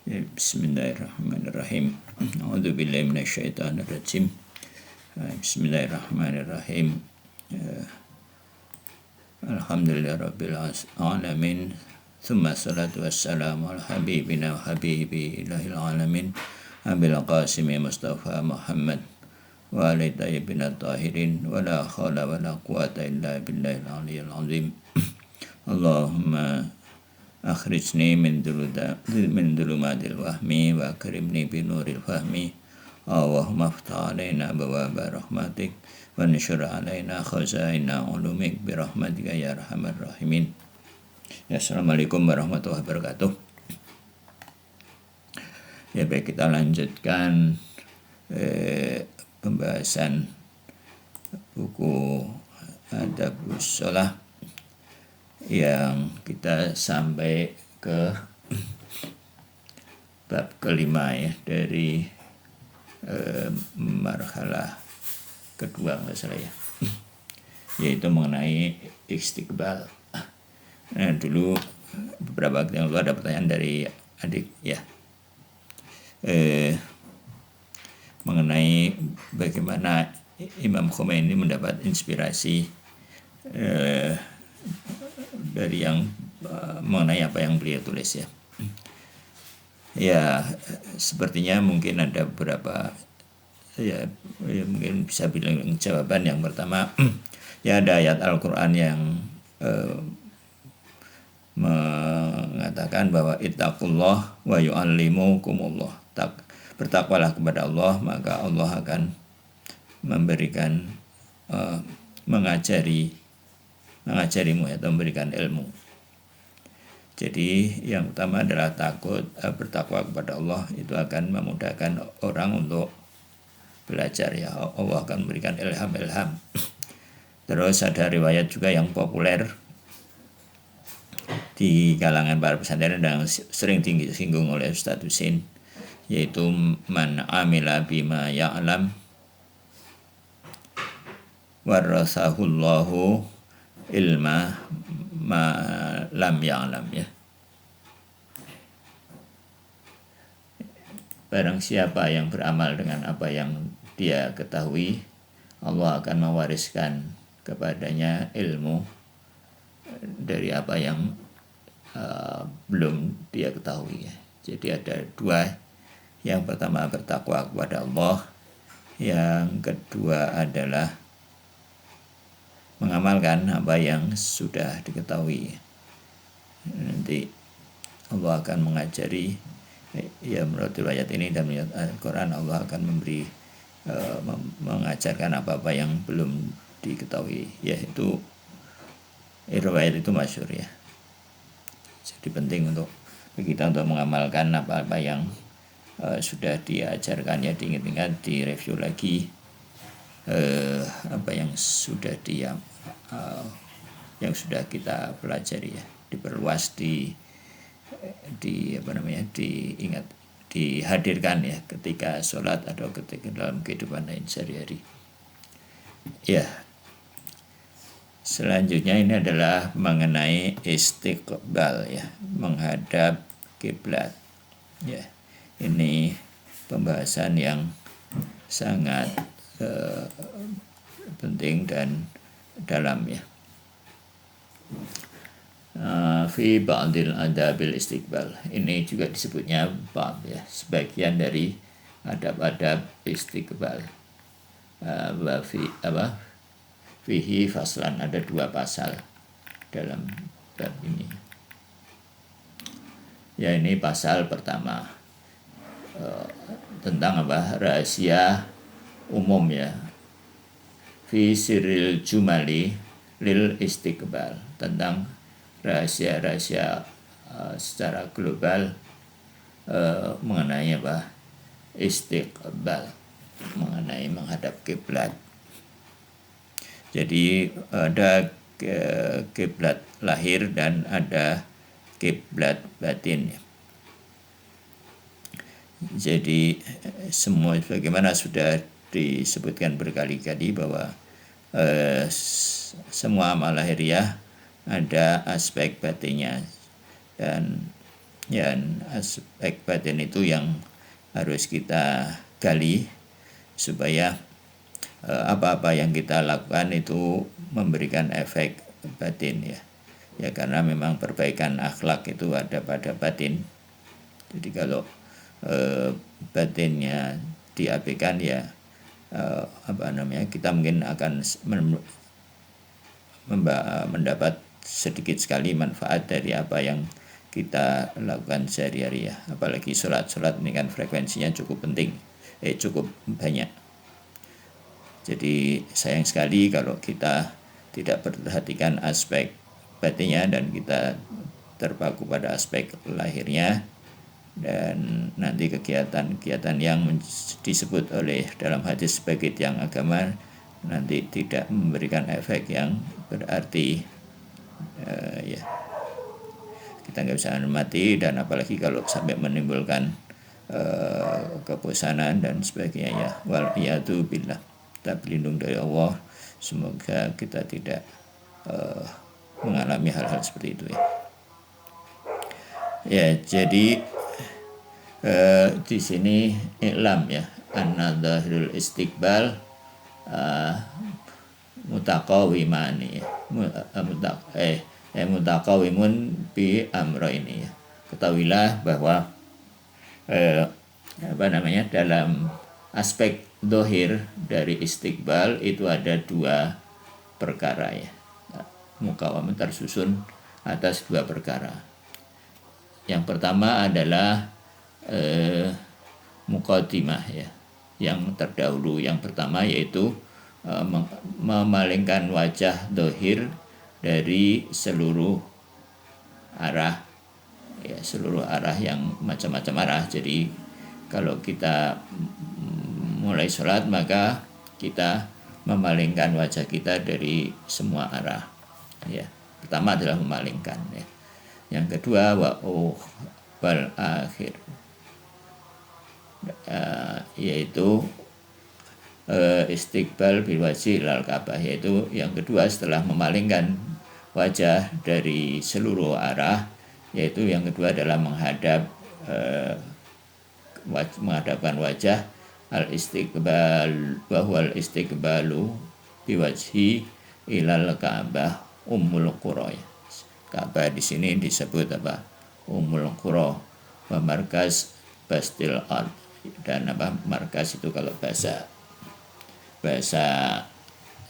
Bismillahirrahmanirrahim. A'udzubillahi minasyaitonirrajim. Bismillahirrahmanirrahim. Alhamdulillahirabbil alamin. Tsumma salatu wassalamu ala habibina wa habibi ilahil alamin. Abil Qasim Mustafa Muhammad wa ali tayyibin tahirin wa la haula wa la quwata illa billahil aliyyil azim. Allahumma akhrijni min dhulumatil wahmi wa akrimni bi nuril fahmi. Allahumma aftah alaina abwaaba rahmatik wa anshur alaina khazaina ulumik bi rahmatika ya arhamar rahimin. Assalamualaikum warahmatullahi wabarakatuh. Ya, baik, kita lanjutkan pembahasan buku Adabus Shalah yang kita sampai ke bab kelima ya dari marhalah kedua nggak salah ya, yaitu mengenai istiqbal. Nah, dulu beberapa waktu yang lalu ada pertanyaan dari adik ya, mengenai bagaimana Imam Khomeini mendapat inspirasi dari yang mengenai apa yang beliau tulis ya. Ya, sepertinya mungkin ada beberapa ya mungkin bisa bilang jawaban. Yang pertama ya, ada ayat Al-Quran yang mengatakan bahwa ittaqullah wa yu'allimukumullah. Bertakwalah kepada Allah, maka Allah akan memberikan mengajarimu atau memberikan ilmu. Jadi yang pertama adalah bertakwa kepada Allah, itu akan memudahkan orang untuk belajar ya. Allah akan memberikan ilham. Terus ada riwayat juga yang populer di kalangan para pesantren dan sering disinggung oleh Ustadz Husin, yaitu man amila bima ya'lam warasahullahu ilma ma lam ya'lam ya. Barang siapa yang beramal dengan apa yang dia ketahui, Allah akan mewariskan kepadanya ilmu dari apa yang belum dia ketahui ya. Jadi ada dua. Yang pertama bertakwa kepada Allah, yang kedua adalah mengamalkan apa yang sudah diketahui. Nanti Allah akan mengajari ya, menurut riwayat ini dan menurut Al-Quran, Allah akan memberi mengajarkan apa-apa yang belum diketahui, yaitu riwayat itu masyhur ya. Jadi penting untuk kita untuk mengamalkan apa-apa yang sudah diajarkan ya, diingat-ingat, direview lagi apa yang sudah yang sudah kita pelajari ya, diperluas, diingat, dihadirkan ya ketika sholat atau ketika dalam kehidupan lain sehari-hari ya. Selanjutnya ini adalah mengenai istiqbal ya, menghadap kiblat ya. Ini pembahasan yang sangat penting dan dalam ya. Fi ba'dil adabil istiqbal, ini juga disebutnya bab ya, sebagian dari adab-adab istiqbal. Fihi faslan, ada dua pasal dalam bab ini ya. Ini pasal pertama tentang rahasia umum ya, fi sirril jumali lil istiqbal, tentang rahasia-rahasia secara global mengenai istiqbal, mengenai menghadap kiblat. Jadi ada kiblat lahir dan ada kiblat batin. Jadi semua bagaimana sudah disebutkan berkali-kali bahwa semua amal lahiriah ada aspek batinnya, dan Dan aspek batin itu yang harus kita gali supaya apa-apa yang kita lakukan itu memberikan efek batin ya. Ya karena memang perbaikan akhlak itu ada pada batin. Jadi kalau batinnya diabaikan ya kita mungkin akan mendapat sedikit sekali manfaat dari apa yang kita lakukan sehari-hari ya. Apalagi sholat ini kan frekuensinya cukup penting, cukup banyak. Jadi sayang sekali kalau kita tidak perhatikan aspek batinnya dan kita terpaku pada aspek lahirnya, dan nanti kegiatan-kegiatan yang disebut oleh dalam hadis sebagai tiang agama nanti tidak memberikan efek yang berarti ya kita nggak bisa menikmati, dan apalagi kalau sampai menimbulkan kebosanan dan sebagainya ya. Waliyadu billah, kita berlindung dari Allah, semoga kita tidak mengalami hal-hal seperti itu ya. Ya, jadi di sini iklam ya, an-nadhirul istiqbal mutaqawimani mutaqawimun bi amro ini ya. Ketahuilah bahwa dalam aspek dohir dari istiqbal itu ada dua perkara ya. Mukawamah tersusun atas dua perkara. Yang pertama adalah muqaddimah ya, yang terdahulu. Yang pertama yaitu memalingkan wajah dohir dari seluruh arah ya, seluruh arah yang macam-macam arah. Jadi kalau kita mulai sholat maka kita memalingkan wajah kita dari semua arah ya. Pertama adalah memalingkan ya. Yang kedua wal akhir yaitu istiqbal bil wajhi lal Ka'bah, yaitu yang kedua setelah memalingkan wajah dari seluruh arah, yaitu yang kedua adalah menghadapkan wajah al istiqbal bahwal istiqbalu bi wajhi ilal Ka'bah ummul qura. Ka'bah di sini disebut apa? Ummul qura wa markaz bastil ard, dan markas itu kalau bahasa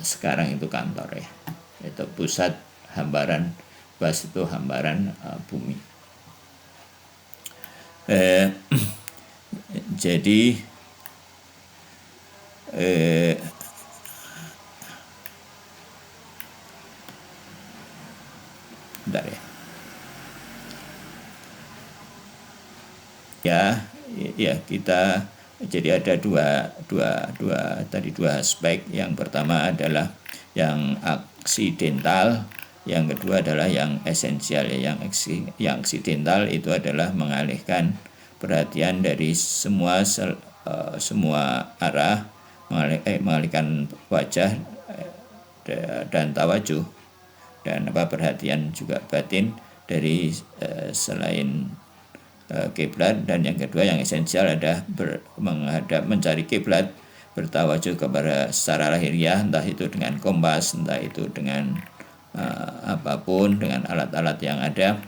sekarang itu kantor ya, itu pusat hambaran, bas itu hambaran bumi. Jadi bentar ya kita jadi ada dua aspek. Yang pertama adalah yang aksidental, yang kedua adalah yang esensial ya. Yang aksidental itu adalah mengalihkan perhatian dari semua arah, mengalihkan wajah dan tawajuh dan perhatian juga batin dari selain kiblat. Dan yang kedua yang esensial adalah mencari kiblat, bertawajuh kepada secara lahiriah, entah itu dengan kompas, entah itu dengan apapun, dengan alat-alat yang ada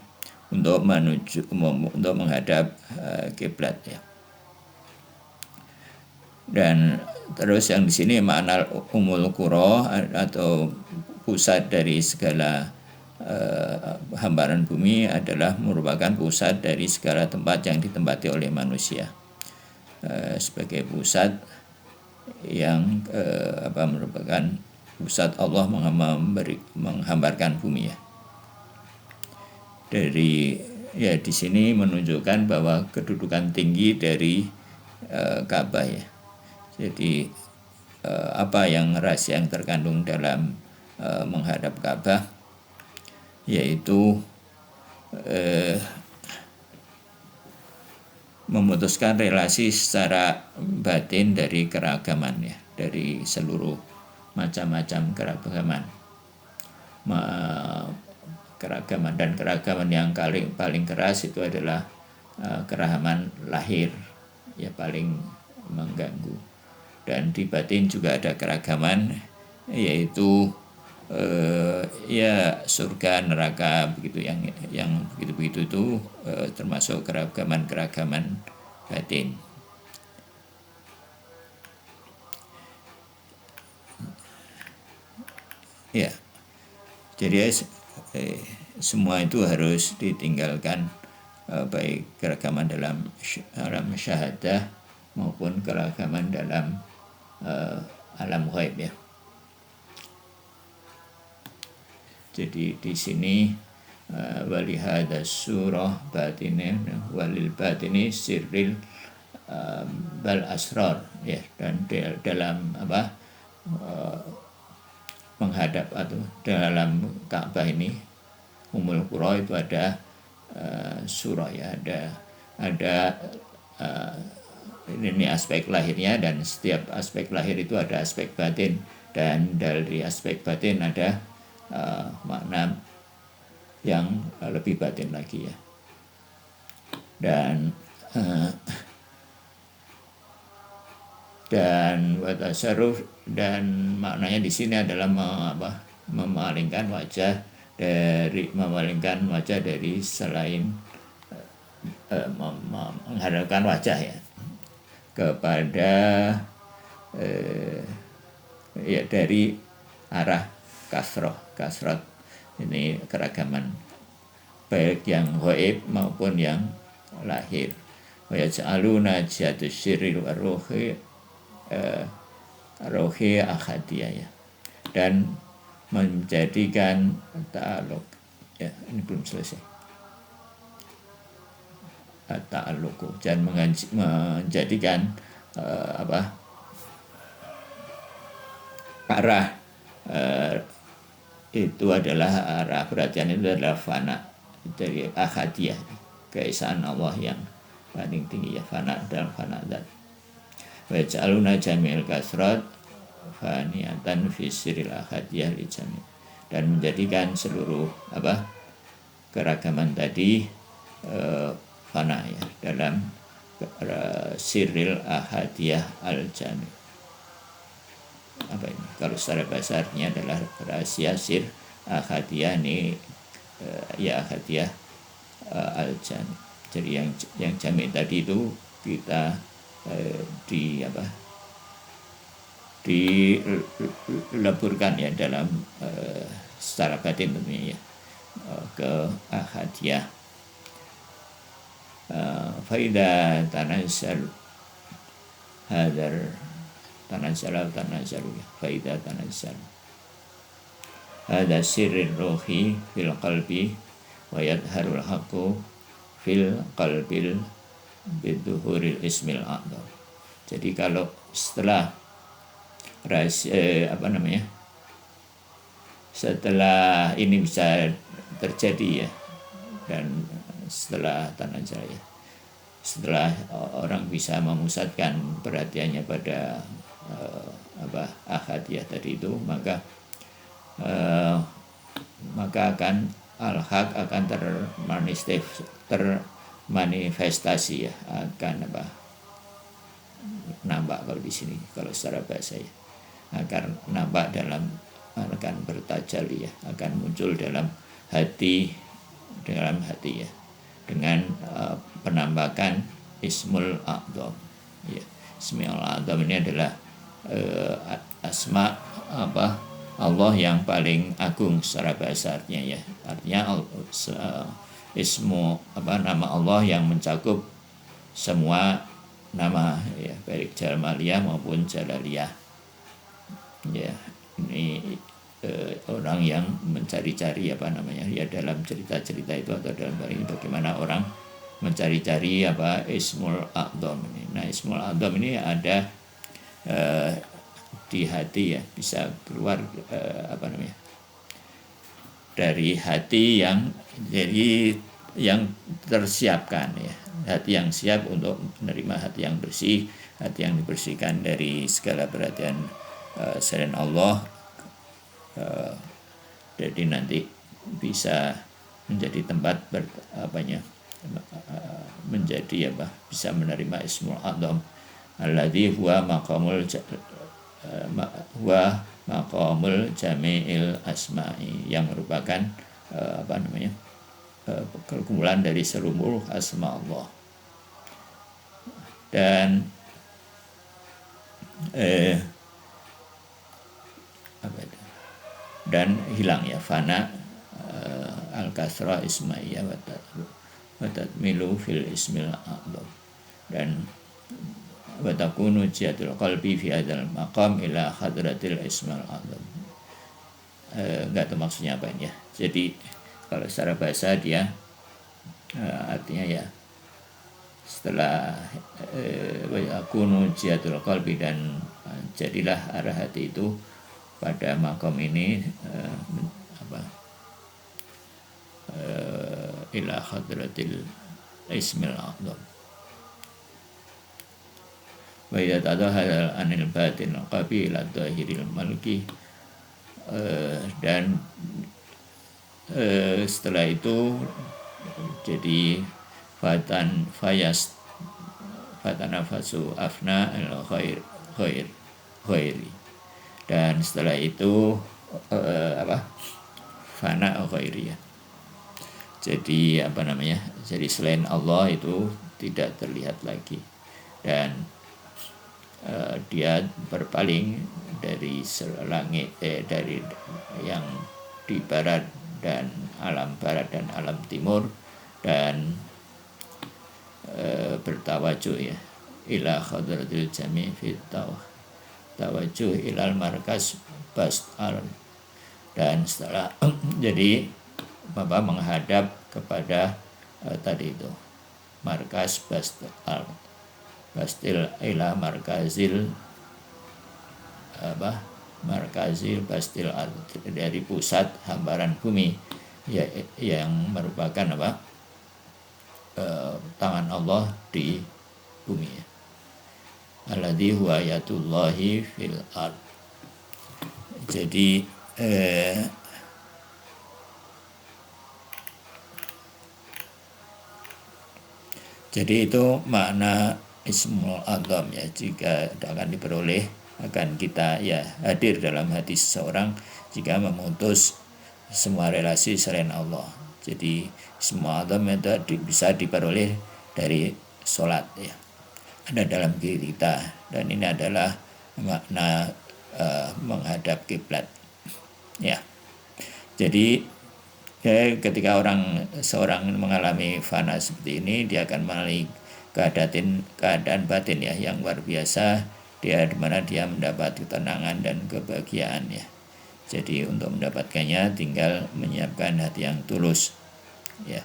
untuk menghadap kiblat ya. Dan terus yang di sini makna umul qura atau pusat dari segala hambaran bumi adalah merupakan pusat dari segala tempat yang ditempati oleh manusia, sebagai pusat yang merupakan pusat Allah menghambarkan bumi ya. Di sini menunjukkan bahwa kedudukan tinggi dari Ka'bah ya. Jadi apa yang rahasia yang terkandung dalam menghadap Ka'bah, yaitu memutuskan relasi secara batin dari keragaman ya, dari seluruh macam-macam keragaman, dan keragaman yang paling keras itu adalah keragaman lahir ya paling mengganggu. Dan di batin juga ada keragaman, yaitu ya surga neraka begitu, yang begitu itu termasuk keragaman batin. Ya, jadi semua itu harus ditinggalkan, baik keragaman dalam alam syahadah maupun keragaman dalam alam ghaib ya. Jadi di sini walihada surah batini walil batini sirril bal asrar ya, dan dalam menghadap atau dalam Ka'bah ini Ummul Qura itu ada surah ya, ada ini aspek lahirnya, dan setiap aspek lahir itu ada aspek batin, dan dari aspek batin ada makna yang lebih batin lagi ya. Dan watasarruf, dan maknanya di sini adalah memalingkan wajah dari selain menghadapkan wajah ya kepada ya dari arah kasroh. Ini keragaman baik yang ghaib maupun yang lahir. Wa yaj'aluna jihadus syirri wa rohi akhadiyah ya, dan menjadikan ta'aluk ya, ini belum selesai, ta'aluku, dan menjadikan arah itu adalah arah perhatian itu adalah fana dari akhadiyah, keesaan Allah yang paling tinggi ya, fana dalam fana zat. Wa ja'aluna jami'il kasrat faniyatan fi sirril ahadiyah li jami', dan menjadikan seluruh keragaman tadi fana ya dalam sirril ahadiyah al jami'. Apa ini? Kalau secara bahasa artinya adalah rahasia sir ahadiyah ini ya ahadiyah al jami'. Jadi yang jami' tadi itu kita dileburkan ya dalam secara batin tentunya ya ke ahadiyah. Faida tanazzal hadar tanazzalu ya, faida tanazzal hada sirrul ruhi fil qalbi wa yadharul haqqu fil qalbil biduhuril ismil a'dham. Jadi kalau setelah setelah ini bisa terjadi ya, dan setelah tanazal ya, setelah orang bisa memusatkan perhatiannya pada ahadiyah tadi itu, maka akan al-haq akan termanifestasi ya, akan nampak kalau di sini, kalau secara bahasa ya, akan nampak akan bertajalli ya, akan muncul dalam hati ya, dengan penampakan Ismul A'dham ya. Ismul A'dham ini adalah asma Allah yang paling agung secara bahasa artinya ya. Artinya nama Allah yang mencakup semua nama ya, baik jamaliyah maupun jalaliyah ya. Ini orang yang mencari-cari ya dalam cerita-cerita itu, atau dalam hal ini bagaimana orang mencari-cari Ismul A'dham ini. Nah, Ismul A'dham ini ada di hati ya, bisa keluar dari hati yang tersiapkan ya, hati yang siap untuk menerima, hati yang bersih, hati yang dibersihkan dari segala perhatian selain Allah. Jadi nanti bisa menjadi tempat menjadi bisa menerima Ismul A'zam alladzi huwa maqamul jami'il asma'i, yang merupakan kumpulan dari seluruh asma Allah. Dan hilang ya fana al-kasra ismaiyah wa tatmilu fil ismil a'zam, dan wa takunu jihatul qalbi fi hadzal maqam ila hadratil ismil a'zam. Enggak tahu maksudnya apa ini ya. Jadi kalau secara bahasa dia artinya ya setelah wa yakunu jihatul qalbi, dan jadilah arah hati itu pada makom ini ila hadratil ismil a'zam. Wa idza tadahhala anil batin qabil adh-dhahiril malki, dan setelah itu jadi fatanafasu afna al khairi, dan setelah itu fana al khairi ya. Jadi jadi selain Allah itu tidak terlihat lagi, dan dia berpaling dari langit dari yang di barat dan alam barat dan alam timur, dan bertawajuh ya ila hadratil jami' fit tawajuh ilal markas bast al, dan setelah jadi Bapak menghadap kepada tadi itu markas bastil ila markazil bastil dari pusat hamparan bumi ya, yang merupakan tangan Allah di bumi ya. Alladzi huwa yatullahi fil ard. Jadi itu makna Ismul A'zam ya. Jika akan diperoleh, akan kita ya hadir dalam hati seseorang jika memutus semua relasi selain Allah. Jadi Ismul A'zam itu bisa diperoleh dari sholat ya, ada dalam diri kita, dan ini adalah makna menghadap kiblat ya. Jadi ketika seorang mengalami fana seperti ini, dia akan mengalami keadaan batin ya yang luar biasa, dia di mana dia mendapat ketenangan dan kebahagiaan ya. Jadi untuk mendapatkannya tinggal menyiapkan hati yang tulus ya.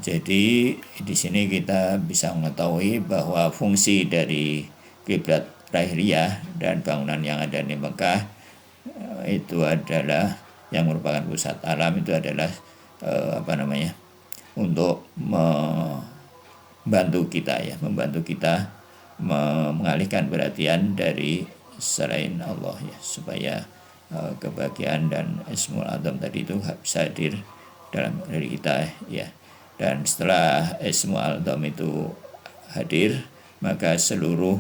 Jadi di sini kita bisa mengetahui bahwa fungsi dari kiblat lahiriah dan bangunan yang ada di Mekah itu adalah yang merupakan pusat alam, itu adalah untuk membantu kita mengalihkan perhatian dari selain Allah ya, supaya kebahagiaan dan Ismul A'zam tadi itu bisa hadir dalam diri kita ya. Dan setelah Ismul A'zam itu hadir, maka seluruh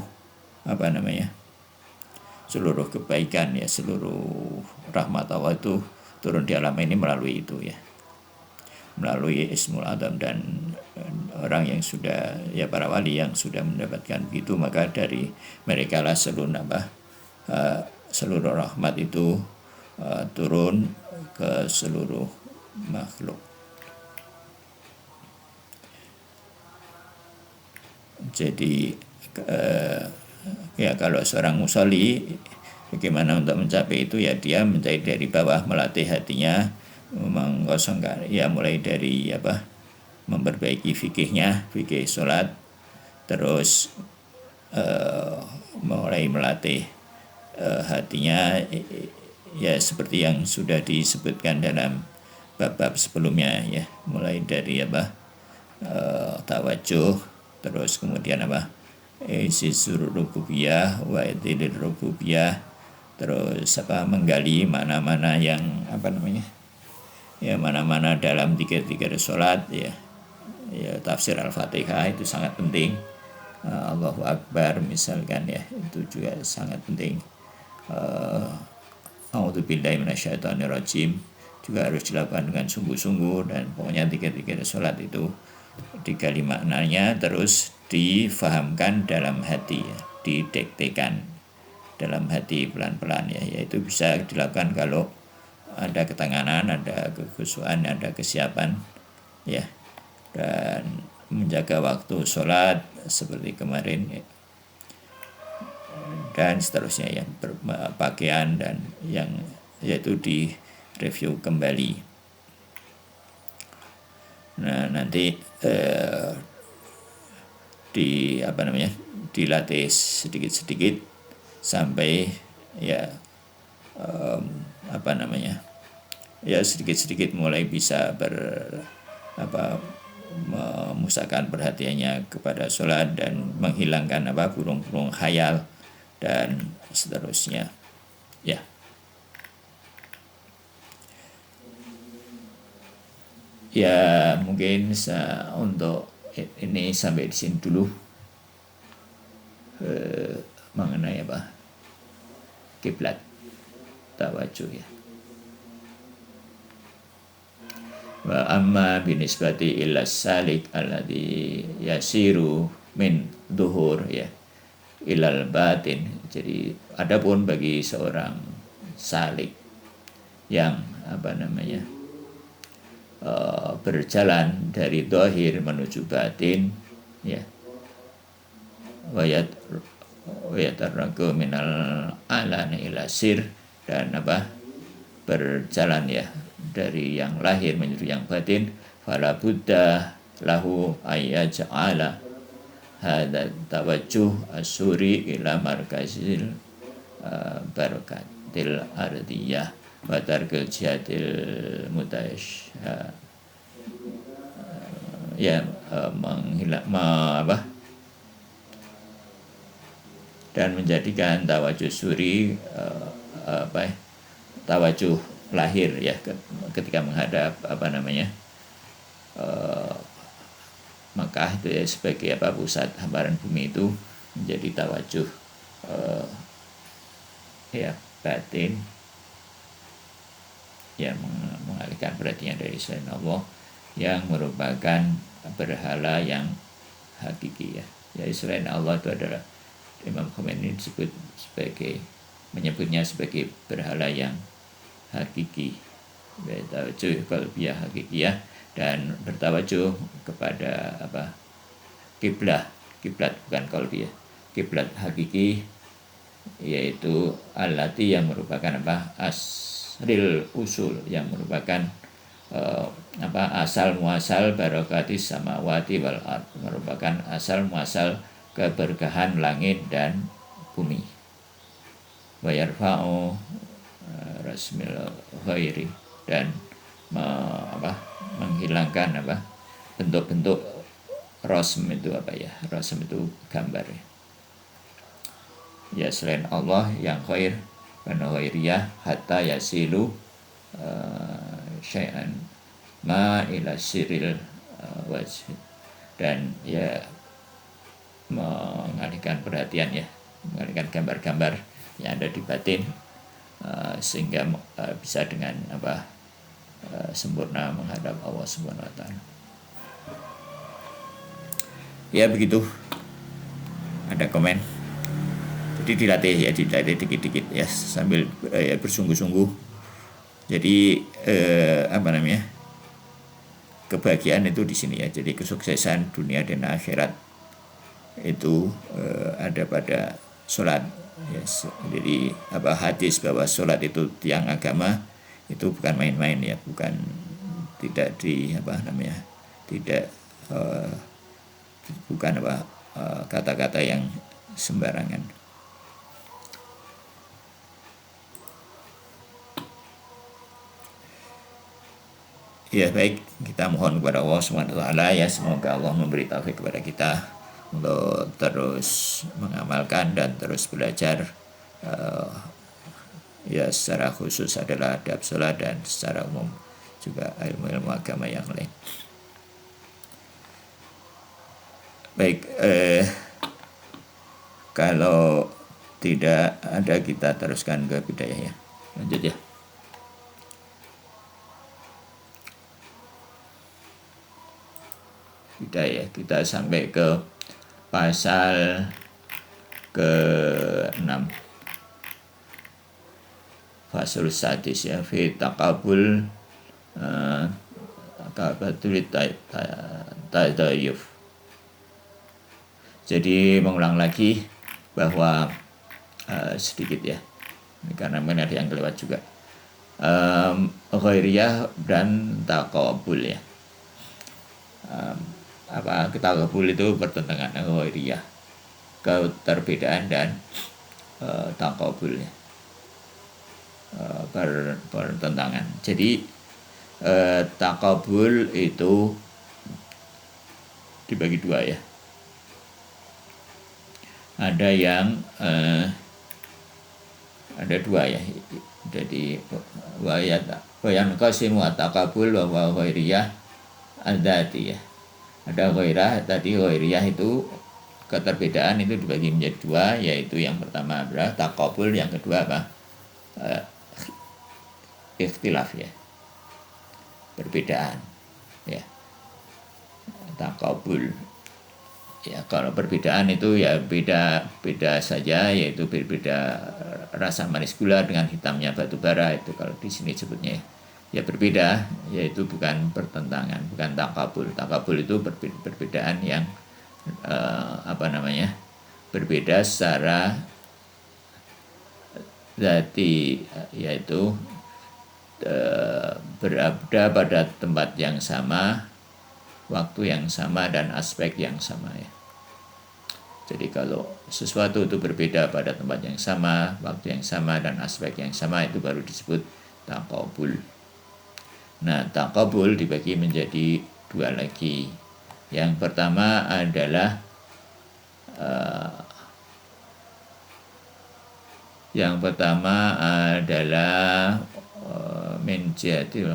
seluruh kebaikan ya, seluruh rahmat Allah itu turun di alam ini melalui itu ya, melalui Ismul A'zam. Dan orang yang sudah ya, para wali yang sudah mendapatkan begitu, maka dari mereka lah seluruh rahmat itu turun ke seluruh makhluk. Jadi ya kalau seorang musolli, bagaimana untuk mencapai itu ya, dia mencari dari bawah, melatih hatinya, mengosongkan ya, mulai dari memperbaiki fikih sholat, terus mulai melatih hatinya ya seperti yang sudah disebutkan dalam bab-bab sebelumnya ya, mulai dari tawajuh, terus kemudian apa, isisur rububiyah wa idilir rububiyah, terus apa, menggali mana-mana yang apa namanya, ya mana-mana dalam zikir-zikir sholat ya, tafsir al-fatihah itu sangat penting. Allahu Akbar misalkan ya, itu juga sangat penting. A'udzubillahi minasyaitonirrajim juga harus dilakukan dengan sungguh-sungguh, dan pokoknya zikir-zikir sholat itu digali maknanya, terus difahamkan dalam hati ya, didektekan dalam hati pelan-pelan ya, yaitu bisa dilakukan kalau ada ketenangan, ada kekhusyuan, ada kesiapan ya, dan menjaga waktu sholat seperti kemarin ya, dan seterusnya ya, pakaian dan yang yaitu di review kembali. Nah nanti di apa namanya, dilatih sedikit-sedikit sampai ya apa namanya, ya sedikit-sedikit mulai bisa memusahkan perhatiannya kepada sholat dan menghilangkan apa, burung-burung khayal dan seterusnya ya. Ya mungkin untuk ini sampai di sini dulu mengenai apa, kiblat tawajuh ya. Wa amma binisbati ila salik alladhi yasiru min duhur ya ilal batin. Jadi adapun bagi seorang salik yang apa namanya, berjalan dari dohir menuju batin ya, wayatarraku minal alani ila sir, dan apa, berjalan ya dari yang lahir menuju yang batin, fala buddha lahu ayyaj'ala hadza tawajjuh asuri ila markazil barakatil ardiyah wa tarkil jihadil mutash ya, dan menjadikan tawajuh suri tawajuh lahir ya, ketika menghadap apa namanya, Makkah itu ya, sebagai apa, pusat hamparan bumi itu menjadi tawajuh ya batin yang mengalihkan perhatian dari selain Allah yang merupakan berhala yang hakiki ya. Jadi selain Allah itu adalah, Imam Khomeini menyebutnya sebagai berhala yang hakiki, tawajuh qalbiyah hakikiyah, dan bertawajuh kepada apa, kiblat bukan qalbiyah, kiblat hakiki, yaitu allati yang merupakan apa, asril usul, yang merupakan asal muasal barakatis samawati wal ard, merupakan asal muasal keberkahan langit dan bumi. Wa yarfa'u rasmil khairi, dan menghilangkan apa, bentuk-bentuk rasm itu apa ya, rasm itu gambar ya, selain Allah yang khair wa khairiyah hatta yasilu syai'an ma ila siril wajh, dan ya mengalihkan perhatian ya, mengalihkan gambar-gambar yang ada di batin sehingga bisa dengan apa, sempurna menghadap Allah Subhanahu wa taala. Ya begitu. Ada komen. Jadi dilatih dikit-dikit ya, sambil bersungguh-sungguh. Jadi apa namanya, kebahagiaan itu di sini ya. Jadi kesuksesan dunia dan akhirat itu ada pada sholat. Ya, jadi apa, hadis bahwa sholat itu tiang agama itu bukan main-main ya, tidak bukan kata-kata yang sembarangan. Ya baik, kita mohon kepada Allah SWT ya, semoga Allah memberi taufik kepada kita untuk terus mengamalkan dan terus belajar, ya secara khusus adalah adab sholat dan secara umum juga ilmu-ilmu agama yang lain. Baik, kalau tidak ada kita teruskan ke bidayah ya. Lanjut ya. Bidayah, kita sampai ke pasal ke-6. Fasul sadis ya, fi taqabul taqabatul tadayuf. Jadi mengulang lagi bahwa sedikit ya, karena mungkin ada yang kelewat juga, ghairiyah dan taqabul ya. Taqabul itu pertentangan, ghairiyah keterbedaan, dan taqabul ya, pertentangan. Jadi taqabul itu dibagi dua ya. Ada yang ada dua ya. Jadi wayan qasimu taqabul wa ghairiyah adzati ya. Ada ghairah, tadi ghairiyah itu keterbedaan itu dibagi menjadi dua, yaitu yang pertama adalah taqabul, yang kedua apa? Ikhtilaf ya, perbedaan ya. Taqabul ya, kalau perbedaan itu ya beda saja, yaitu berbeda rasa manis gula dengan hitamnya batu bara, itu kalau di sini sebutnya ya berbeda, yaitu bukan pertentangan, bukan taqabul. Taqabul itu perbedaan yang berbeda secara zati, yaitu berada pada tempat yang sama, waktu yang sama, dan aspek yang sama ya. Jadi kalau sesuatu itu berbeda pada tempat yang sama, waktu yang sama, dan aspek yang sama, itu baru disebut taqabul. Nah, taqabul dibagi menjadi dua lagi. Yang pertama adalah menjadi.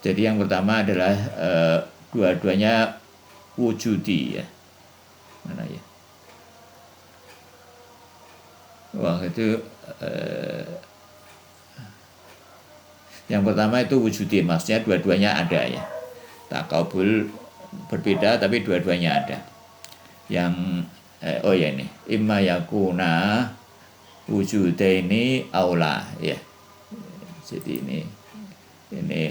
Jadi yang pertama adalah dua-duanya wujudi ya. Mana ya? Wah, itu yang pertama itu wujudi, maksudnya dua-duanya ada ya. Taqabul berbeda tapi dua-duanya ada. Yang ini imma yakuna wujudaini aula ya. Jadi ini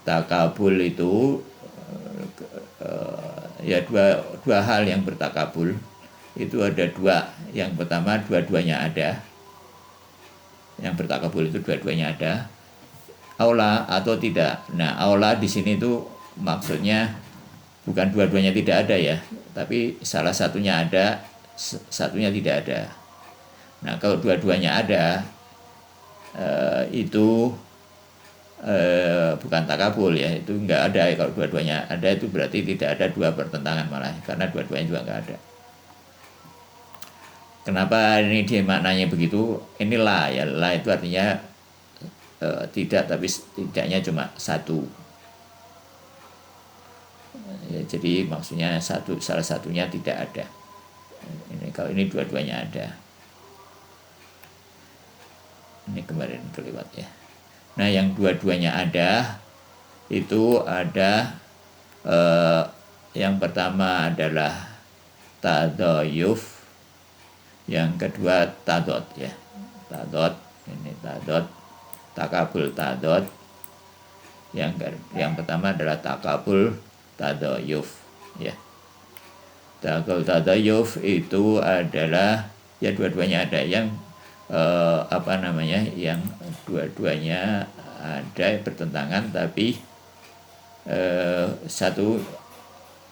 takabul itu ya dua hal yang bertakabul itu ada dua. Yang pertama dua-duanya ada. Yang bertakabul itu dua-duanya ada. Aula atau tidak. Nah, aula di sini itu maksudnya bukan dua-duanya tidak ada ya, tapi salah satunya ada, satunya tidak ada. Nah, kalau dua-duanya ada, itu bukan takabul ya, itu enggak ada. Kalau dua-duanya ada itu berarti tidak ada dua pertentangan malah, karena dua-duanya juga enggak ada. Kenapa ini dia maknanya begitu? Inilah ya, la itu artinya tidak, tapi tidaknya cuma satu. Ya, jadi maksudnya salah satunya tidak ada. Ini kalau ini dua-duanya ada. Ini kemarin kelewat ya. Nah, yang dua-duanya ada itu ada yang pertama adalah tadayuf, yang kedua tadot ya. Tadot, ini tadot, takabul tadot. Yang pertama adalah takabul tadayuf ya. Takabul tadayuf itu adalah ya dua-duanya ada, yang yang dua-duanya ada bertentangan, tapi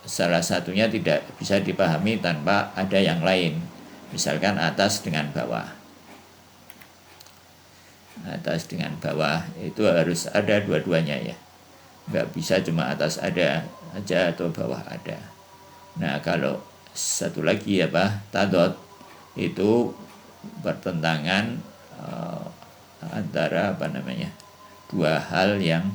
salah satunya tidak bisa dipahami tanpa ada yang lain, misalkan atas dengan bawah. atas dengan bawah itu harus ada dua-duanya ya, nggak bisa cuma atas ada aja atau bawah ada. Nah kalau satu lagi tadot itu bertentangan antara dua hal yang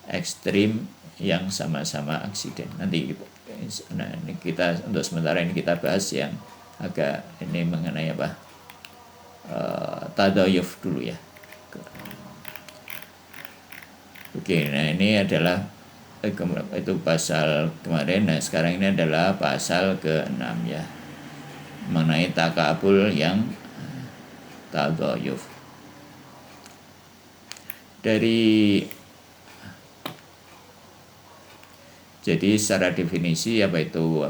ekstrim yang sama-sama aksiden. Nanti ini kita untuk sementara ini kita bahas yang agak ini mengenai tadayuf dulu ya. Oke, nah ini adalah itu pasal kemarin. Nah sekarang ini adalah pasal ke-6 ya, mengenai takabul yang tadayuf. Jadi secara definisi apa itu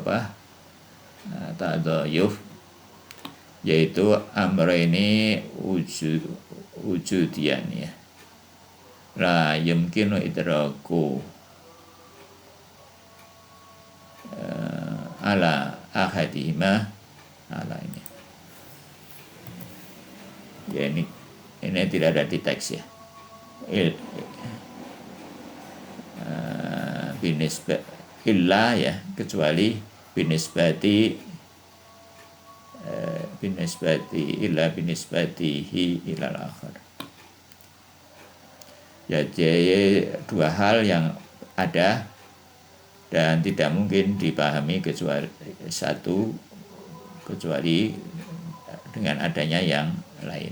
tadayuf, yaitu amro ini wujudian ya, la yumkinu idraku ala ahadihima ala ini ya, ini tidak ada di teks ya, binisbat illa ya, kecuali binisbati binisbatihi ilal akhir. Jadi dua hal yang ada dan tidak mungkin dipahami kecuali dengan adanya yang lain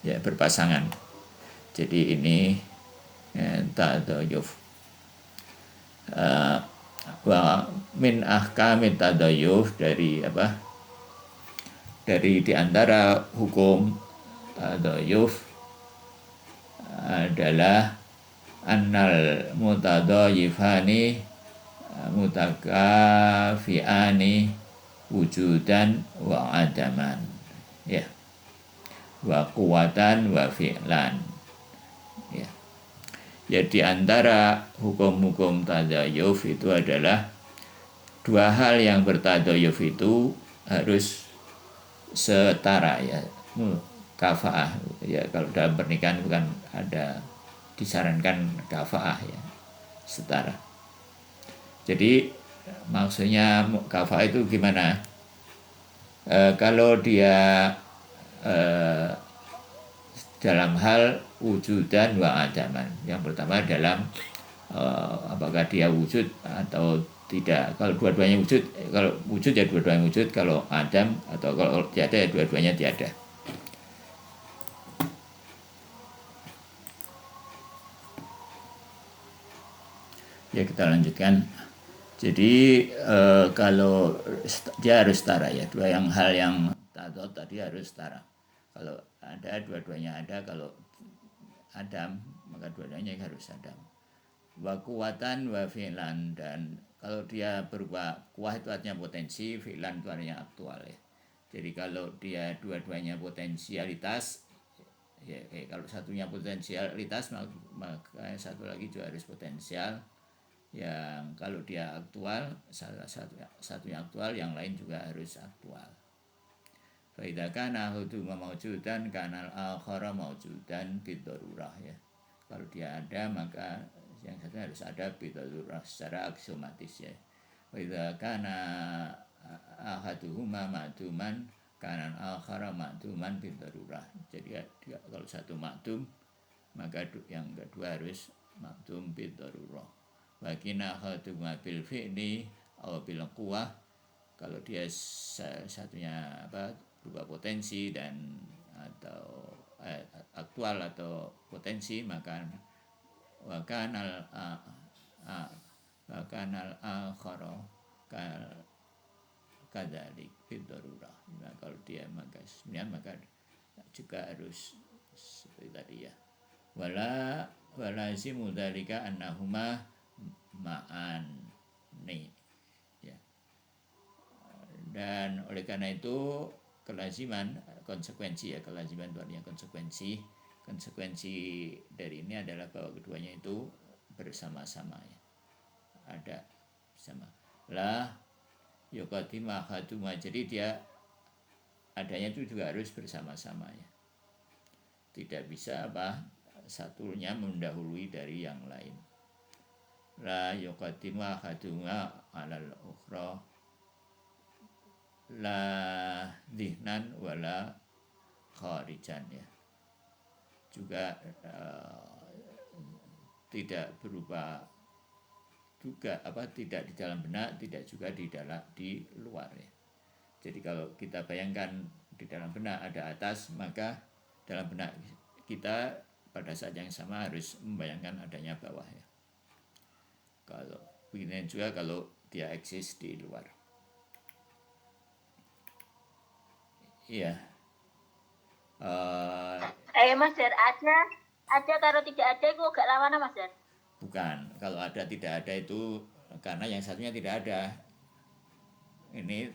ya, berpasangan. Jadi ini tadayuf. Wa min ahkamit tadayuf, dari diantara hukum tadayuf adalah annal mutadayifani mutakafiani wujudan wa adaman ya, wa quwatan wa fi'lan ya. Ya, di antara hukum-hukum tadayuf itu adalah dua hal yang bertadayuf itu harus setara ya, kafaah ya. Kalau dalam pernikahan bukan ada disarankan kafaah ya, setara. Jadi maksudnya kafaah itu gimana? Kalau dia dalam hal wujudan wa adaman, yang pertama dalam apakah dia wujud atau tidak. Kalau dua-duanya wujud, kalau wujud ya dua-duanya wujud, kalau adam atau kalau tiada ya dua-duanya tiada. Ya, kita lanjutkan. Jadi kalau dia harus setara ya, hal yang tadi harus setara. Kalau ada, dua-duanya ada. Kalau adam, maka dua-duanya harus adam. Wa kuwatan wa fi'lan, dan kalau dia berupa kuah itu artinya potensi, fi'lan itu artinya aktual ya. Jadi kalau dia dua-duanya potensialitas ya, kalau satunya potensialitas maka satu lagi juga harus potensial. Yang kalau dia aktual, salah satunya aktual, yang lain juga harus aktual. Fa idza kana huduma maujudan kana al-akhara maujudan bidarurah ya. Kalau dia ada maka yang satu harus ada bidarurah secara aksiomatis ya. Wa idza kana ahaduhuma ma'duman kana al-akhara ma'duman bidarurah. Jadi kalau satu ma'dum maka yang kedua harus ma'dum bidarurah. Wa kina ahaduhuma bil fi'li aw bil quwwah, kalau dia satunya berupa potensi dan atau aktual atau potensi, maka wakanal akhara kadzalik bidarurah. Nah, kalau dia maka juga harus seperti tadi ya. Walazimu dzalika annahuma ma'an nih ya. Dan oleh karena itu kelaziman, konsekuensi ya, kelaziman itu artinya konsekuensi dari ini adalah bahwa keduanya itu bersama-sama ya, ada bersama. La yuqaddima ahaduma, jadi dia adanya itu juga harus bersama-sama ya. tidak bisa satunya mendahului dari yang lain. La yuqaddimu ahaduhuma 'alal ukhra la dhihnan wala kharijan ya. Juga tidak berupa juga tidak di dalam benak, tidak juga di luar ya. Jadi kalau kita bayangkan di dalam benak ada atas, maka dalam benak kita pada saat yang sama harus membayangkan adanya bawah ya. Kalau begini juga kalau dia eksis di luar. Iya. Mas Der, ada kalau tidak ada itu gak lawan Mas Der? Bukan, kalau ada tidak ada itu karena yang satunya tidak ada. Ini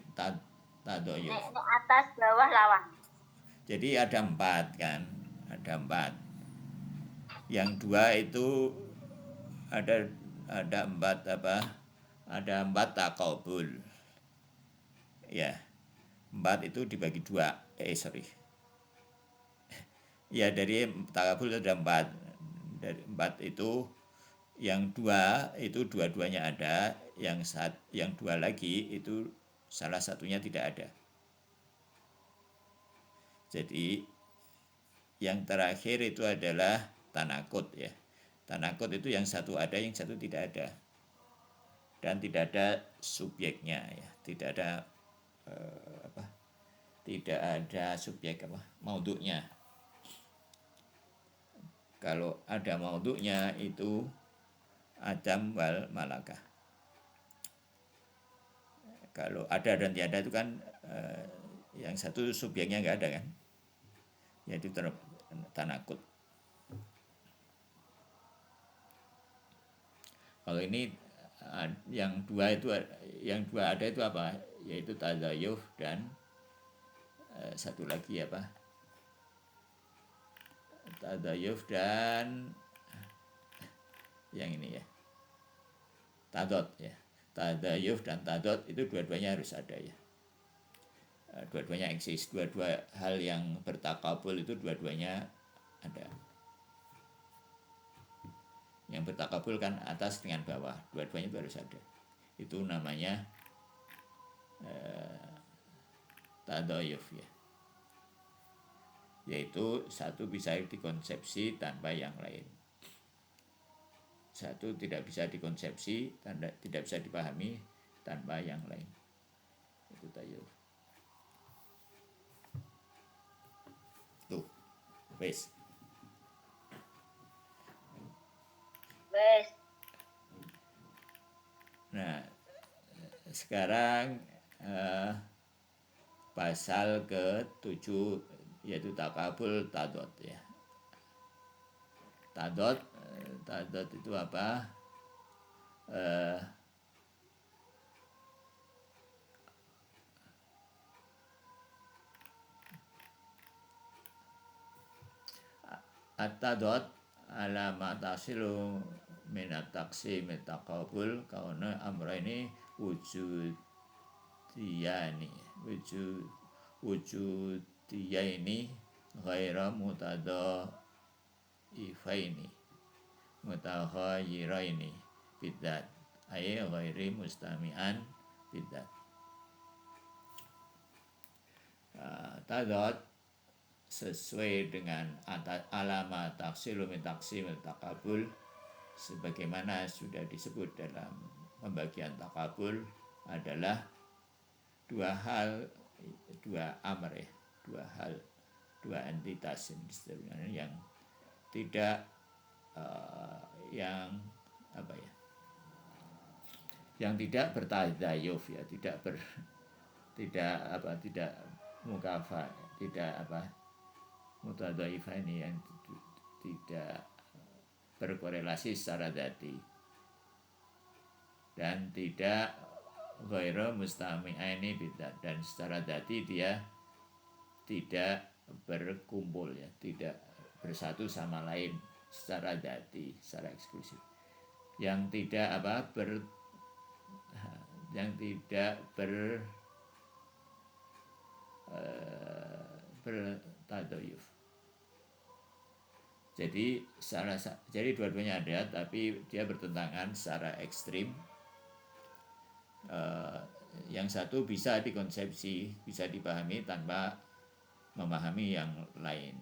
tadoyuf. Ini atas bawah lawan. Jadi ada 4 kan, ada 4. Yang 2 itu ada 4 Ada 4 takobul. Ya, 4 itu dibagi 2. Sorry. Ya dari takabul itu ada 4. Dari 4 itu yang 2 itu dua-duanya ada, yang 2 lagi itu salah satunya tidak ada. Jadi yang terakhir itu adalah tanakut ya. Tanakut itu yang satu ada, yang satu tidak ada. Dan tidak ada subjeknya ya, tidak ada tidak ada subjek maudhu'nya. Kalau ada maudhu'nya itu adam wal malakah. Kalau ada dan tiada itu kan yang satu subjeknya nggak ada kan, yaitu tanakut. Kalau ini yang 2 itu ada itu apa? Yaitu tadzayuf dan satu lagi tadzayuf dan yang ini ya, tadot ya. Tadzayuf dan tadot itu dua-duanya harus ada ya. Dua-duanya eksis, dua-dua hal yang bertakabul itu dua-duanya ada. Yang bertakabul kan atas dengan bawah, dua-duanya itu harus ada. Itu namanya tadzayuf ya. Yaitu satu bisa dikonsepsi tanpa yang lain. Satu tidak bisa dikonsepsi, tidak bisa dipahami tanpa yang lain. Itu tadzayuf. Tuh, wes. Nah, sekarang pasal ke-7 yaitu takabul tadot ya. Tadot itu apa? At-tadot alamat tasilu minat taksim takabul kauna amraini wujudiyani wujudiyaini ghaira mutadaifaini mutaghayiraini bidzat ay ghairi mustami'an bidzat. Tadot sesuai dengan alamat taksilu min taksim takabul sebagaimana sudah disebut dalam pembagian takabul adalah dua hal, dua amr ya, dua entitas yang tidak yang tidak bertadzayuf ya, tidak mukafa, tidak mutadzayifah ini yang tidak berkorelasi secara dzati dan tidak ghairu mustami'aini bidzat, dan secara dzati dia tidak berkumpul ya, tidak bersatu sama lain secara dzati, secara eksklusif. Yang tidak bertadzayuf. Jadi jadi dua-duanya ada, tapi dia bertentangan secara ekstrim. Yang satu bisa dikonsepsi, bisa dipahami tanpa memahami yang lain.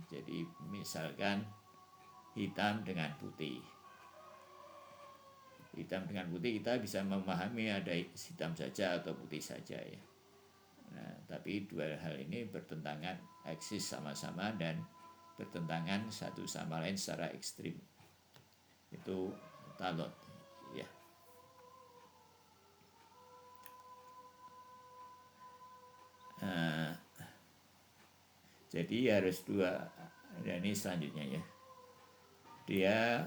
Jadi misalkan hitam dengan putih. Hitam dengan putih kita bisa memahami ada hitam saja atau putih saja ya. Nah, tapi dua hal ini bertentangan, eksis sama-sama dan bertentangan satu sama lain secara ekstrim. Itu talot ya. Nah, jadi harus dua. Dan ini selanjutnya ya. Dia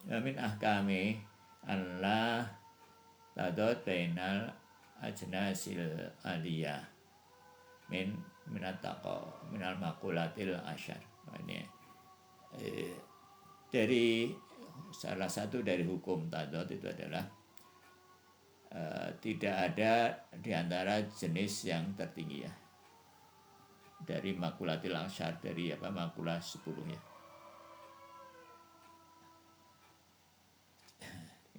min ahkami Allah tadot bainal ajnasil aliyah minat taqa minal makulatil asyar. Ini dari salah satu dari hukum tadot itu adalah tidak ada di antara jenis yang tertinggi ya, dari makulatil asyar, dari makula 10 ya.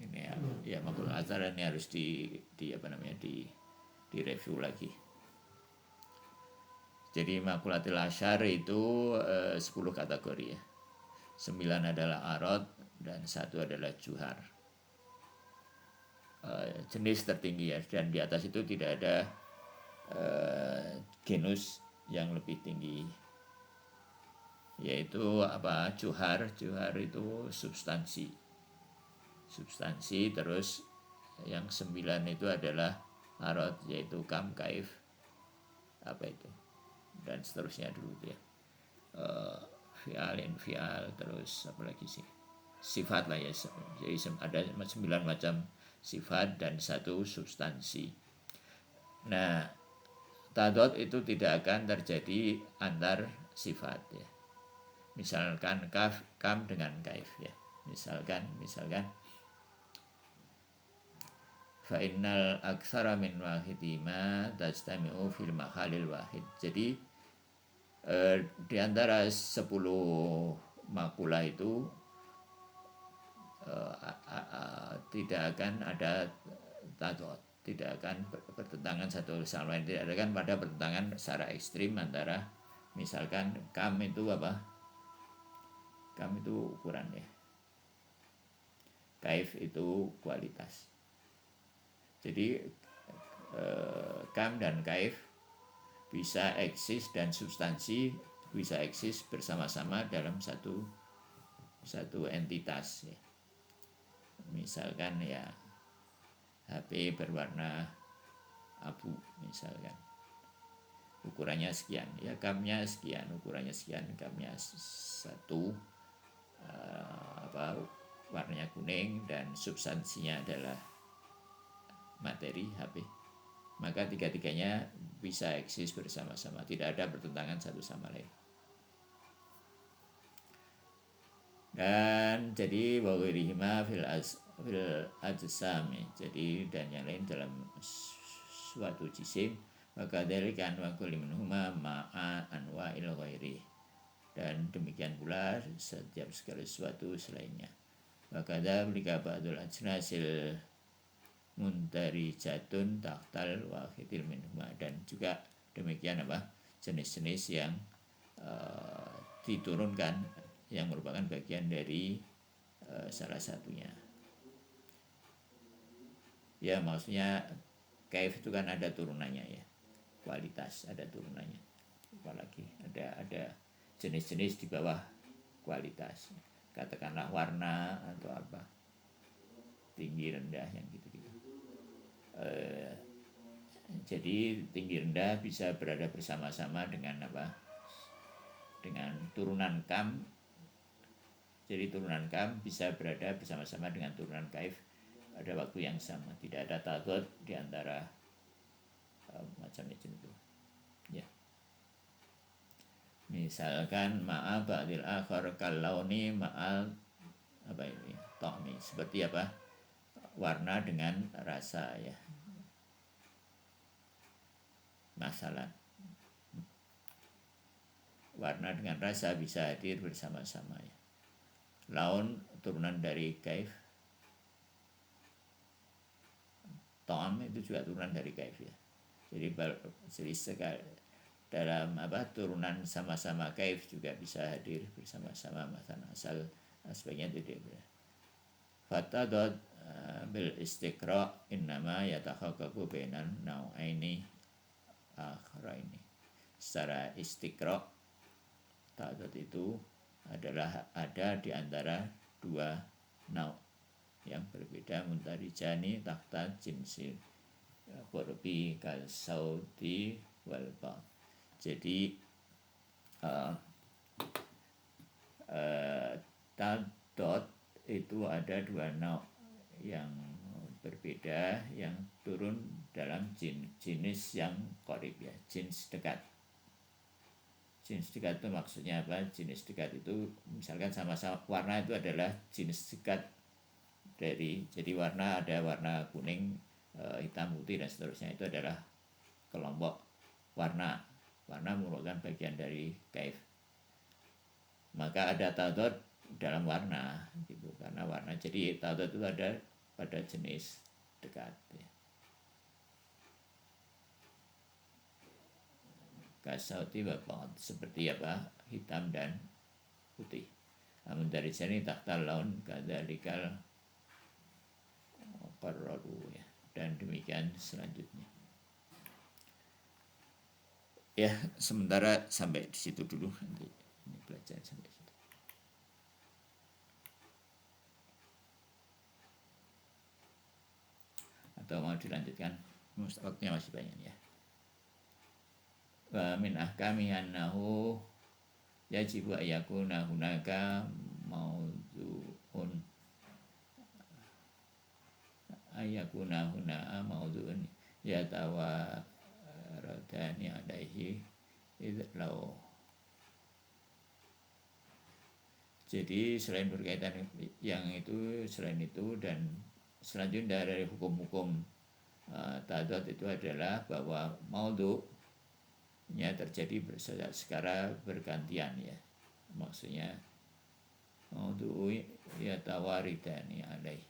Ini ya makul azhar ini harus di review lagi. Jadi makulatil asyar itu 10 kategori ya. 9 adalah arad dan 1 adalah juhar. Jenis tertinggi ya, dan di atas itu tidak ada genus yang lebih tinggi, yaitu juhar itu substansi, terus yang 9 itu adalah arad, yaitu kam, kaif, dan seterusnya dulu ya. Fi'al, infial, terus apalagi sih, sifat lah ya. Jadi ada 9 macam sifat dan 1 substansi. Nah, tadot itu tidak akan terjadi antar sifat ya. Misalkan kam dengan kaif ya. Misalkan fa'innal aktsara min wahidima tajtami'u fil mahalil wahid. Jadi di antara 10 makula itu tidak akan ada tadot, tidak akan bertentangan satu sama lain, tidak akan pada bertentangan secara ekstrim antara misalkan kam itu kam itu ukuran ya, kaif itu kualitas. Jadi kam dan kaif bisa eksis dan substansi bisa eksis bersama-sama dalam satu entitas ya. Misalkan ya HP berwarna abu misalkan, ukurannya sekian ya, kamnya sekian, ukurannya sekian, kamnya 1, warnanya kuning dan substansinya adalah materi HP, maka tiga-tiganya bisa eksis bersama-sama, tidak ada bertentangan satu sama lain. Dan jadi wawirihima fil ajsami, jadi dan yang lain dalam suatu jisim, maka dari kan wakul minhuma ma'a anwa'il ghairi, dan demikian pula setiap segala sesuatu selainnya. Maka dzalika ba'dul ajnasil muntari jatun tahtal wahidil minhuma, dan juga demikian jenis-jenis yang diturunkan yang merupakan bagian dari salah satunya ya. Maksudnya kaif itu kan ada turunannya ya, kualitas ada turunannya, apalagi ada jenis-jenis di bawah kualitas, katakanlah warna atau tinggi rendah yang gitu-gitu. Jadi tinggi rendah bisa berada bersama-sama dengan dengan turunan kam. Jadi turunan kam bisa berada bersama-sama dengan turunan kaif pada waktu yang sama, tidak ada tadot di antara macam-macam itu ya. Misalkan ma'a ba'dil akhar kalauni ma'al ta'mi, seperti warna dengan rasa ya. Masalah warna dengan rasa bisa hadir bersama-sama ya. Laun turunan dari kaif, ta'am itu juga turunan dari kaif ya. Jadi dalam turunan sama-sama kaif juga bisa hadir bersama-sama, masalah asal aspeknya tidak ya. Fatadad bil istiqra innama yatahaqqaqu bainan nau'aini akharaini. Secara istiqra, ta'dad itu adalah ada di antara dua nau' yang berbeda, muntarijani tahta jinsil qurbi kal saudi wal ba. Jadi ta'dad itu ada dua nau' yang berbeda yang turun dalam jenis yang qarib ya, jenis dekat. Jenis dekat itu maksudnya apa? Jenis dekat itu misalkan sama-sama warna itu adalah jenis dekat dari, jadi warna ada warna kuning, hitam, putih dan seterusnya, itu adalah kelompok warna. Warna merupakan bagian dari kaif. Maka ada ta'dad dalam warna gitu, karena warna, jadi ta'dad itu ada pada jenis dekat ya. Kasauti bapak, seperti apa? Hitam dan putih. Namun dari sini tahta laun kadzalikal qarraru ya, dan demikian selanjutnya. Ya, sementara sampai di situ dulu, nanti ini belajar sampai situ. Atau mau dilanjutkan? Waktunya masih banyak ya. Wa min ahkami annahu yajibu ayakuna hunaka mawdu'un ayakuna huna mawdu'un yatawaradani alaihi idlau. Jadi selain berkaitan yang itu, selain itu dan selanjutnya dari hukum-hukum ta'dad itu adalah bahwa mawdu'nya terjadi secara bergantian ya. Maksudnya mawdu'u yatawaridani alaih,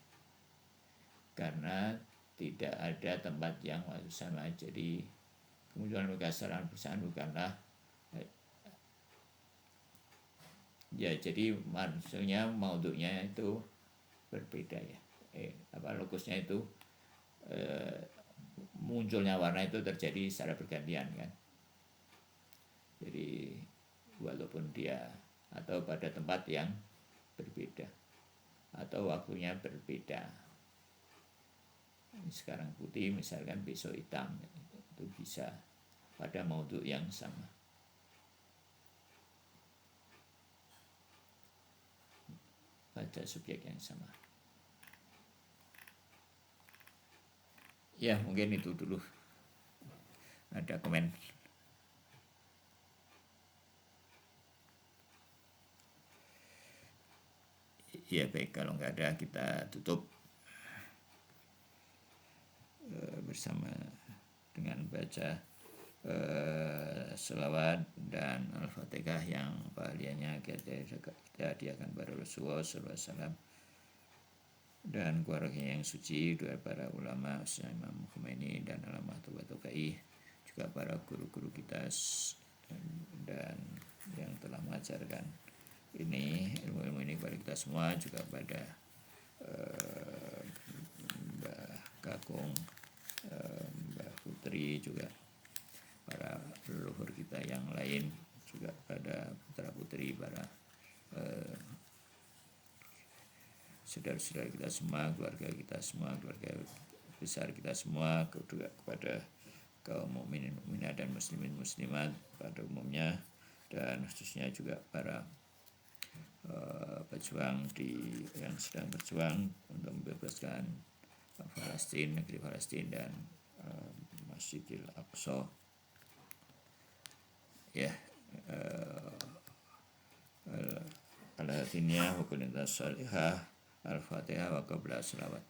karena tidak ada tempat yang sama. Jadi kemunculan kesaran bersamaan bukanlah ya, jadi maksudnya maudu'nya itu berbeda ya. Lokusnya itu munculnya warna itu terjadi secara bergantian kan. Jadi walaupun dia atau pada tempat yang berbeda atau waktunya berbeda. Sekarang putih misalkan besok hitam, itu bisa pada maudu' yang sama. Pada subjek yang sama. Ya, mungkin itu dulu. Ada komen? Ya baik, kalau nggak ada kita tutup bersama dengan baca selawat dan al-fatihah yang pahalanya kita hadiahkan kepada Rasulullah SAW dan keluarga yang suci, doa para ulama, Imam Khomeini dan Alamah Tukai, juga para guru-guru kita dan yang telah mengajarkan ini ilmu-ilmu ini kepada kita semua, juga pada Mbah Kakung, Mbak Putri, juga para leluhur kita yang lain, juga pada putra putri, para saudara-saudara kita semua, keluarga kita semua, keluarga besar kita semua, juga kepada kaum mukminin mukminat dan muslimin muslimat pada umumnya, dan khususnya juga para pejuang yang sedang berjuang untuk membebaskan Palestina, negeri Palestina dan Masjidil Aqsa. Ya, al-hadiniyah wa kulintas salihah, al-fatihah wa qabla salawat.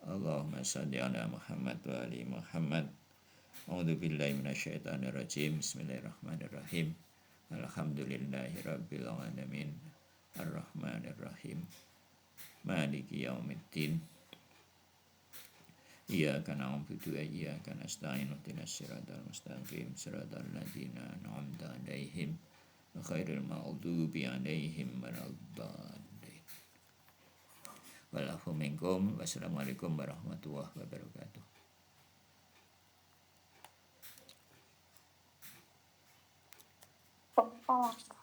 Allahumma salli ala Muhammad wa ali Muhammad. A'udzu billahi minasyaitonir rajim. Bismillahirrahmanirrahim. Alhamdulillahi rabbil alamin. Ar-Rahmanir Rahim. Maliki yaumiddin. Iyyaka na'budu wa iyyaka nasta'in. Ihdinas siratal mustaqim. Siratal ladzina an'amta 'alaihim ghairil maghdubi 'alaihim waladdallin. Wal 'afwu minkum. Wassalamualaikum warahmatullahi wabarakatuh. Waalaikumsalam.